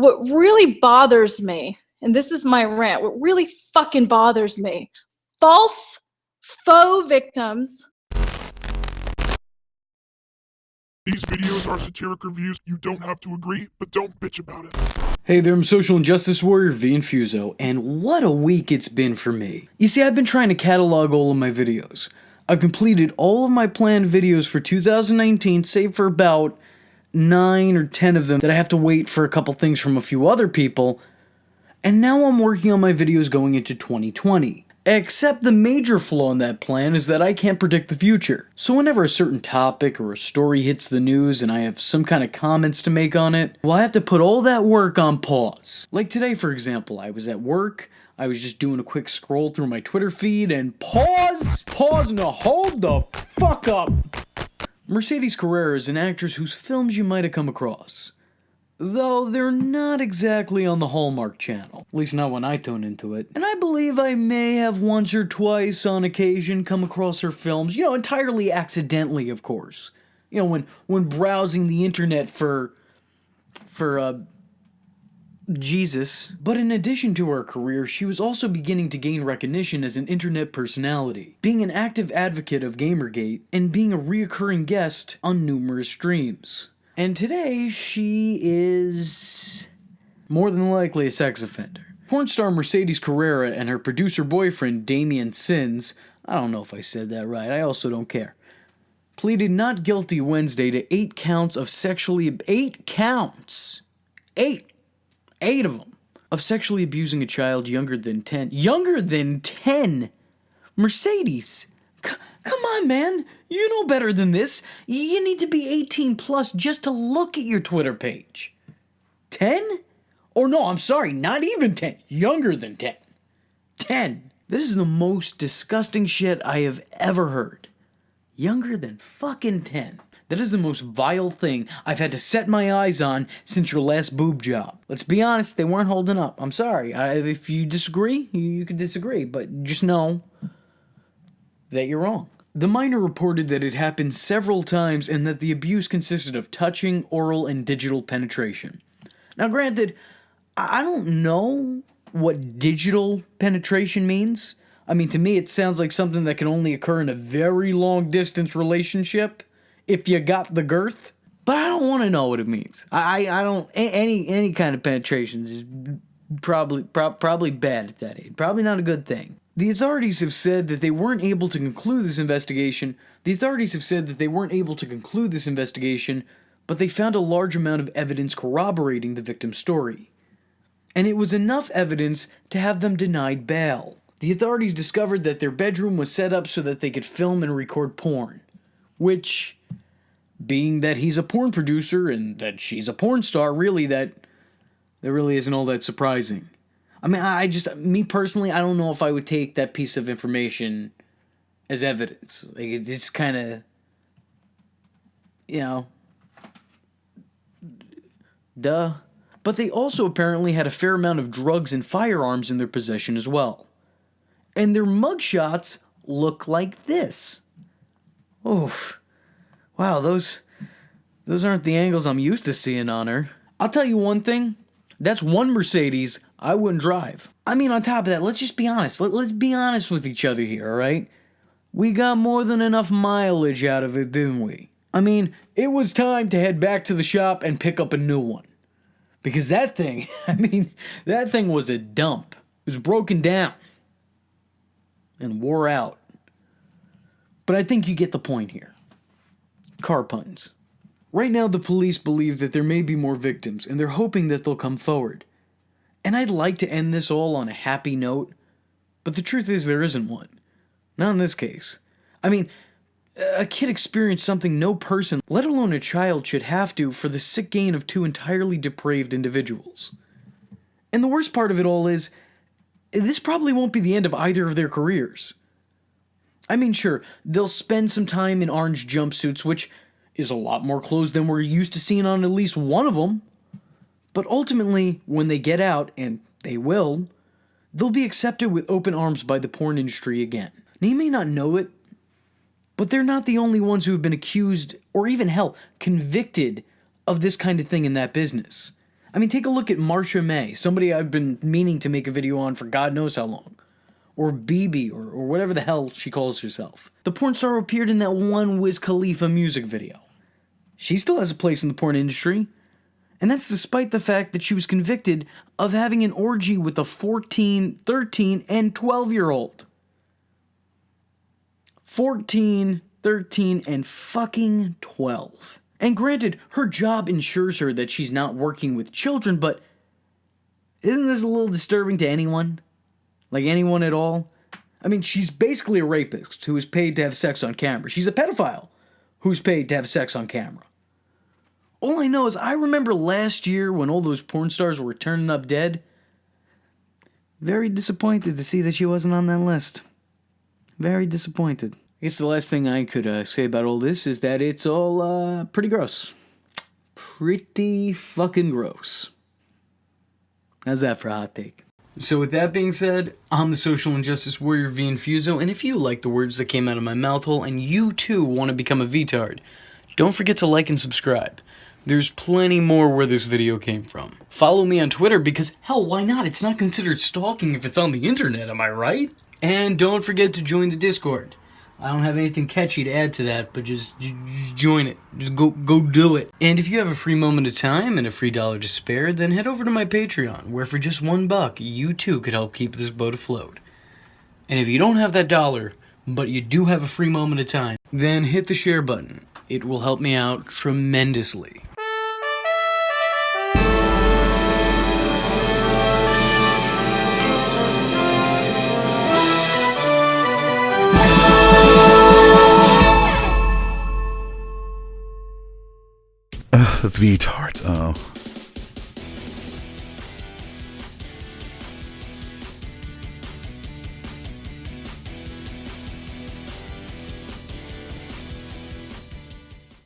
What really bothers me, and this is my rant, what really fucking bothers me, false, faux victims. These videos are satiric reviews. You don't have to agree, but don't bitch about it. Hey there, I'm Social Injustice Warrior V Infuso, and what a week it's been for me. You see, I've been trying to catalog all of my videos. I've completed all of my planned videos for 2019, save for about 9 or 10 of them that I have to wait for a couple things from a few other people, and now I'm working on my videos going into 2020. Except the major flaw in that plan is that I can't predict the future. So whenever a certain topic or a story hits the news and I have some kind of comments to make on it, well, I have to put all that work on pause. Like today, for example, I was at work, I was just doing a quick scroll through my Twitter feed and pause, no, hold the fuck up. Mercedes Carrera is an actress whose films you might have come across. Though they're not exactly on the Hallmark Channel, at least not when I tune into it. And I believe I may have once or twice on occasion come across her films, entirely accidentally, of course. When browsing the internet for Jesus. But in addition to her career, she was also beginning to gain recognition as an internet personality, being an active advocate of Gamergate, and being a reoccurring guest on numerous streams. And today, she is more than likely a sex offender. Porn star Mercedes Carrera and her producer boyfriend, Damien Sins, I don't know if I said that right, I also don't care, pleaded not guilty Wednesday to 8 counts of sexually... 8 counts! 8! 8 of them! Of sexually abusing a child younger than 10. Younger than 10?! Mercedes! Come on, man! You know better than this. You need to be 18 plus just to look at your Twitter page. 10? Or no, I'm sorry, not even 10. Younger than 10. 10. This is the most disgusting shit I have ever heard. Younger than fucking 10. That is the most vile thing I've had to set my eyes on since your last boob job. Let's be honest, they weren't holding up. I'm sorry. If you disagree, you can disagree, but just know that you're wrong. The minor reported that it happened several times and that the abuse consisted of touching, oral, and digital penetration. Now granted, I don't know what digital penetration means. I mean, to me it sounds like something that can only occur in a very long distance relationship, if you got the girth. But I don't want to know what it means. I don't, any kind of penetration is probably bad at that age. Probably not a good thing. The authorities have said that they weren't able to conclude this investigation, but they found a large amount of evidence corroborating the victim's story. And it was enough evidence to have them denied bail. The authorities discovered that their bedroom was set up so that they could film and record porn. Which, being that he's a porn producer and that she's a porn star, really that really isn't all that surprising. I mean, me personally, I don't know if I would take that piece of information as evidence. Like, it's kind of, duh. But they also apparently had a fair amount of drugs and firearms in their possession as well. And their mugshots look like this. Oof. Wow, those aren't the angles I'm used to seeing on her. I'll tell you one thing. That's one Mercedes I wouldn't drive. I mean, on top of that, let's just be honest. Let's be honest with each other here, alright? We got more than enough mileage out of it, didn't we? I mean, it was time to head back to the shop and pick up a new one. Because that thing, that thing was a dump. It was broken down. And wore out. But I think you get the point here. Car puns. Right now, the police believe that there may be more victims, and they're hoping that they'll come forward. And I'd like to end this all on a happy note, but the truth is there isn't one. Not in this case. I mean, a kid experienced something no person, let alone a child, should have to for the sick gain of 2 entirely depraved individuals. And the worst part of it all is, this probably won't be the end of either of their careers. I mean, sure, they'll spend some time in orange jumpsuits, which is a lot more clothes than we're used to seeing on at least one of them. But ultimately, when they get out, and they will, they'll be accepted with open arms by the porn industry again. Now, you may not know it, but they're not the only ones who have been accused, or even hell, convicted of this kind of thing in that business. I mean, take a look at Marsha May, somebody I've been meaning to make a video on for God knows how long. Or BB, or whatever the hell she calls herself. The porn star appeared in that one Wiz Khalifa music video. She still has a place in the porn industry. And that's despite the fact that she was convicted of having an orgy with a 14, 13, and 12-year-old. 14, 13, and fucking 12. And granted, her job ensures her that she's not working with children, but isn't this a little disturbing to anyone? Like anyone at all? I mean, she's basically a rapist who is paid to have sex on camera. She's a pedophile who's paid to have sex on camera. All I know is I remember last year when all those porn stars were turning up dead. Very disappointed to see that she wasn't on that list. Very disappointed. I guess the last thing I could say about all this is that it's all pretty gross. Pretty fucking gross. How's that for a hot take? So with that being said, I'm the social injustice warrior V Infuso, and if you like the words that came out of my mouth hole and you too want to become a VTard, don't forget to like and subscribe. There's plenty more where this video came from. Follow me on Twitter because, hell, why not? It's not considered stalking if it's on the internet, am I right? And don't forget to join the Discord. I don't have anything catchy to add to that, but just join it. Just go do it. And if you have a free moment of time and a free dollar to spare, then head over to my Patreon, where for just $1, you too could help keep this boat afloat. And if you don't have that dollar, but you do have a free moment of time, then hit the share button. It will help me out tremendously. VTards, oh.